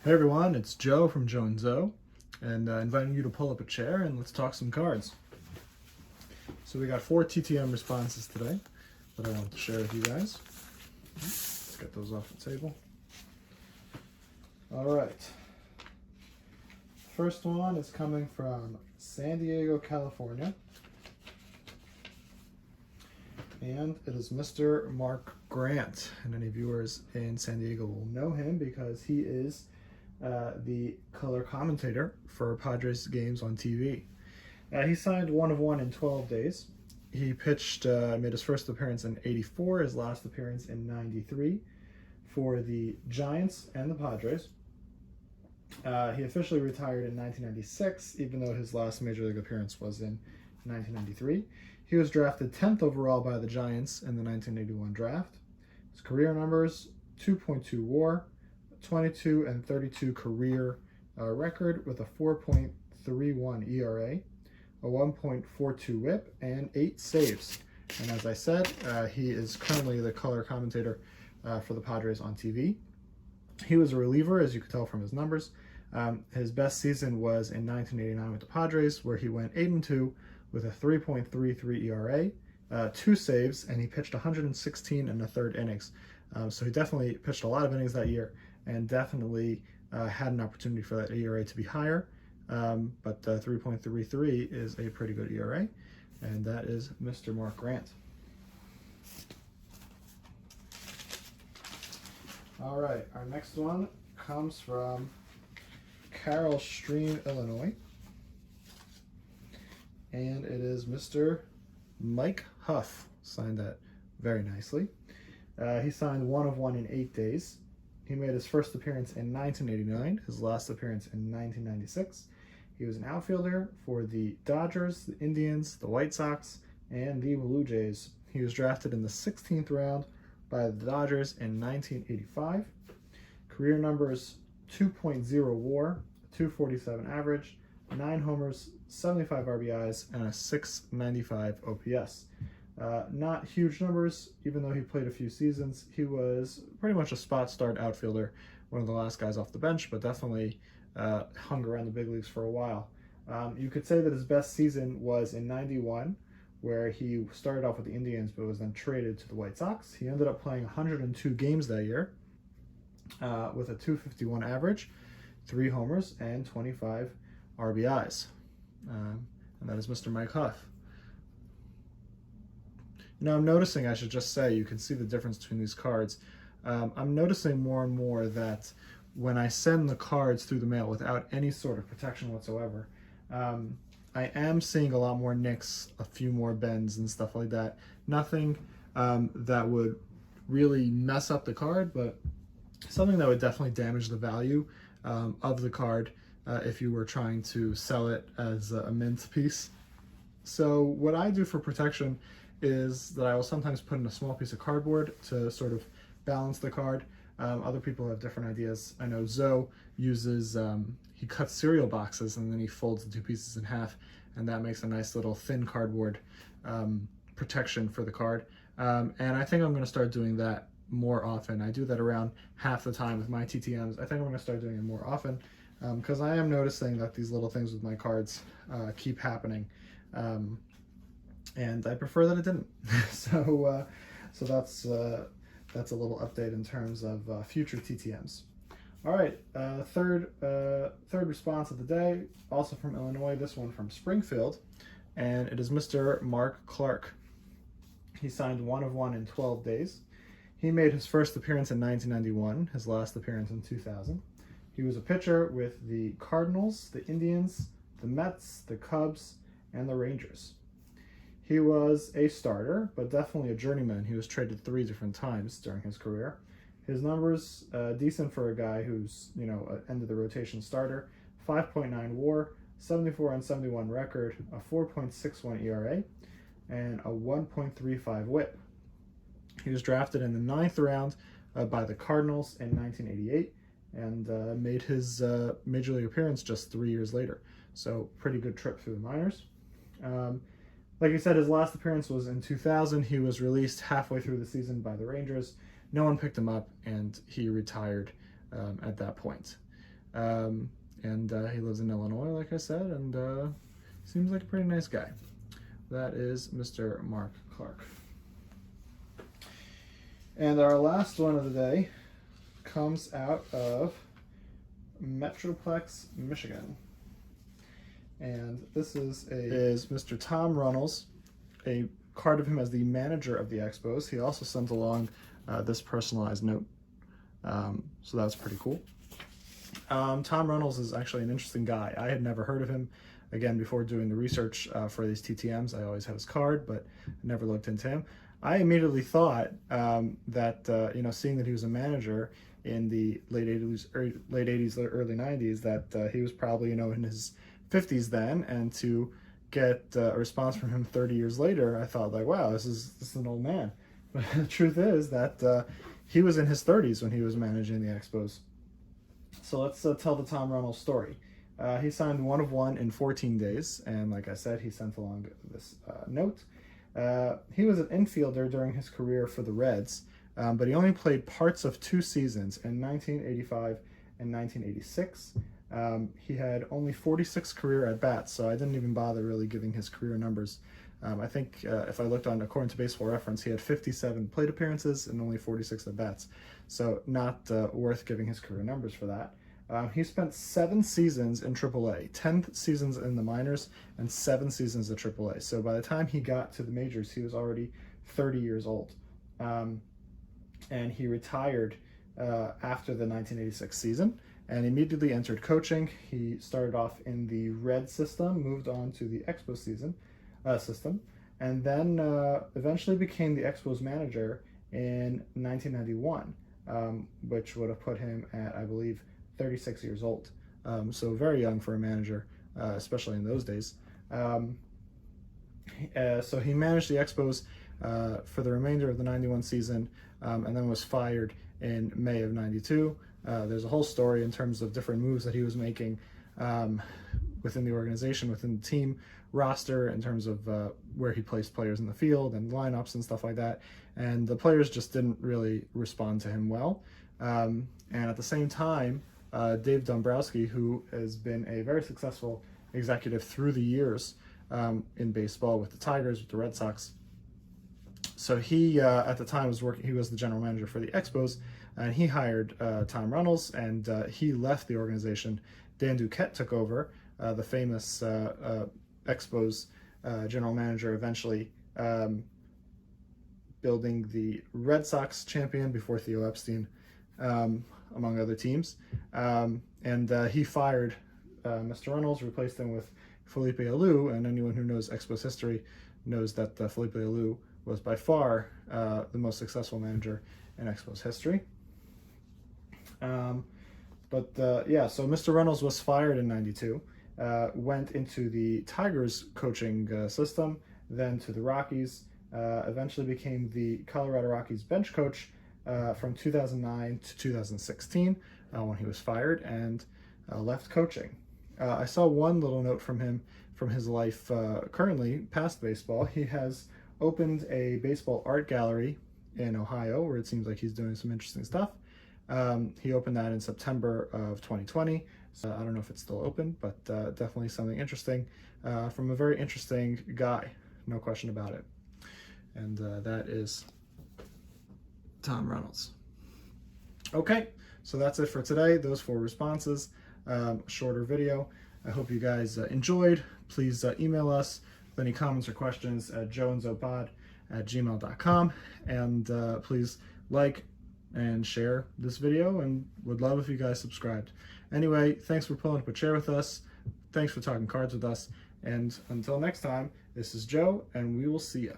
Hey everyone, it's Joe from Joe&ZO, and inviting you to pull up a chair and let's talk some cards. So we got 4 TTM responses today that I wanted to share with you guys. Let's get those off the table. All right. First one is coming from San Diego, California. And it is Mr. Mark Grant. And any viewers in San Diego will know him because he is the color commentator for Padres games on TV. He signed 1 of 1 in 12 days. He pitched, made his first appearance in '84, his last appearance in '93 for the Giants and the Padres. He officially retired in 1996, even though his last major league appearance was in 1993. He was drafted 10th overall by the Giants in the 1981 draft. His career numbers: 2.2 WAR, 22 and 32 career record with a 4.31 ERA, a 1.42 WHIP, and 8 saves. And as I said, he is currently the color commentator for the Padres on TV. He was a reliever, as you could tell from his numbers. His best season was in 1989 with the Padres, where he went 8-2 with a 3.33 ERA, 2 saves, and he pitched 116 1/3 innings. So he definitely pitched a lot of innings that year, and definitely had an opportunity for that ERA to be higher. But 3.33 is a pretty good ERA, and that is Mr. Mark Grant. All right, our next one comes from Carroll Stream, Illinois, and it is Mr. Mike Huff. Signed that very nicely. He signed 1 of 1 in 8 days. He made his first appearance in 1989, his last appearance in 1996. He was an outfielder for the Dodgers, the Indians, the White Sox, and the Blue Jays. He was drafted in the 16th round by the Dodgers in 1985. Career numbers: 2.0 WAR, 247 average, 9 homers, 75 RBIs, and a 695 OPS. Not huge numbers, even though he played a few seasons. He was pretty much a spot start outfielder, one of the last guys off the bench, but definitely hung around the big leagues for a while. You could say that his best season was in '91, where he started off with the Indians but was then traded to the White Sox. He ended up playing 102 games that year with a 251 average, 3 homers, and 25 RBIs. And that is Mr. Mike Huff. Now I'm noticing, I should just say, you can see the difference between these cards. I'm noticing more and more that when I send the cards through the mail without any sort of protection whatsoever, I am seeing a lot more nicks, a few more bends and stuff like that. Nothing that would really mess up the card, but something that would definitely damage the value of the card if you were trying to sell it as a mint piece. So what I do for protection is that I will sometimes put in a small piece of cardboard to sort of balance the card. Other people have different ideas. I know Zoe uses, he cuts cereal boxes and then he folds the 2 pieces in half, and that makes a nice little thin cardboard protection for the card. And I think I'm going to start doing that more often. I do that around half the time with my TTMs. I think I'm going to start doing it more often because I am noticing that these little things with my cards keep happening. And I prefer that it didn't. So that's a little update in terms of future TTMs. All right, third response of the day, also from Illinois, this one from Springfield, and it is Mr. Mark Clark. He signed 1 of 1 in 12 days. He made his first appearance in 1991, his last appearance in 2000. He was a pitcher with the Cardinals, the Indians, the Mets, the Cubs, and the Rangers. He was a starter, but definitely a journeyman. He was traded 3 different times during his career. His numbers, decent for a guy who's, an end of the rotation starter: 5.9 WAR, 74 and 71 record, a 4.61 ERA, and a 1.35 WHIP. He was drafted in the 9th round by the Cardinals in 1988 and made his major league appearance just 3 years later. So pretty good trip through the minors. Like I said, his last appearance was in 2000. He was released halfway through the season by the Rangers. No one picked him up, and he retired at that point. And he lives in Illinois, like I said, and seems like a pretty nice guy. That is Mr. Mark Clark. And our last one of the day comes out of Metroplex, Michigan. And this is Mr. Tom Runnels, a card of him as the manager of the Expos. He also sent along this personalized note. So that's pretty cool. Tom Runnels is actually an interesting guy. I had never heard of him. Again, before doing the research for these TTMs, I always had his card, but never looked into him. I immediately thought that, seeing that he was a manager in the late 80s, early 90s, that he was probably, in his 50s then, and to get a response from him 30 years later, I thought, like, wow, this is an old man. But the truth is that he was in his 30s when he was managing the Expos. So let's tell the Tom Runnels story. He signed 1 of 1 in 14 days, and like I said, he sent along this note. He was an infielder during his career for the Reds, but he only played parts of 2 seasons in 1985 and 1986. He had only 46 career at-bats, so I didn't even bother really giving his career numbers. I think if I looked on according to Baseball Reference, he had 57 plate appearances and only 46 at-bats, so not worth giving his career numbers for that. He spent 7 seasons in AAA, 10 seasons in the minors, and 7 seasons at AAA. So by the time he got to the majors, he was already 30 years old. And he retired after the 1986 season and immediately entered coaching. He started off in the Red system, moved on to the Expos system, and then eventually became the Expos manager in 1991, which would have put him at, I believe, 36 years old. So very young for a manager, especially in those days. So he managed the Expos for the remainder of the 91 season, and then was fired in May of 92. There's a whole story in terms of different moves that he was making within the organization, within the team roster, in terms of where he placed players in the field and lineups and stuff like that. And the players just didn't really respond to him well. And at the same time, Dave Dombrowski, who has been a very successful executive through the years in baseball with the Tigers, with the Red Sox. So he, at the time, he was the general manager for the Expos, and he hired Tom Runnels, and he left the organization. Dan Duquette took over, the famous Expos general manager, eventually building the Red Sox champion before Theo Epstein, among other teams. And he fired Mr. Reynolds, replaced him with Felipe Alou, and anyone who knows Expos history knows that Felipe Alou was by far the most successful manager in Expos history. So Mr. Reynolds was fired in 92, went into the Tigers coaching system, then to the Rockies, eventually became the Colorado Rockies bench coach from 2009 to 2016 when he was fired, and left coaching. I saw one little note from him from his life currently past baseball. He has opened a baseball art gallery in Ohio, where it seems like he's doing some interesting stuff. He opened that in September of 2020. So I don't know if it's still open, but definitely something interesting from a very interesting guy, no question about it. And that is Tom Runnels. Okay, so that's it for today. Those 4 responses, shorter video. I hope you guys enjoyed. Please email us with any comments or questions at joe&zopod@gmail.com, and please like and share this video, and would love if you guys subscribed. Anyway, thanks for pulling up a chair with us. Thanks for talking cards with us, and until next time, this is Joe, and we will see ya.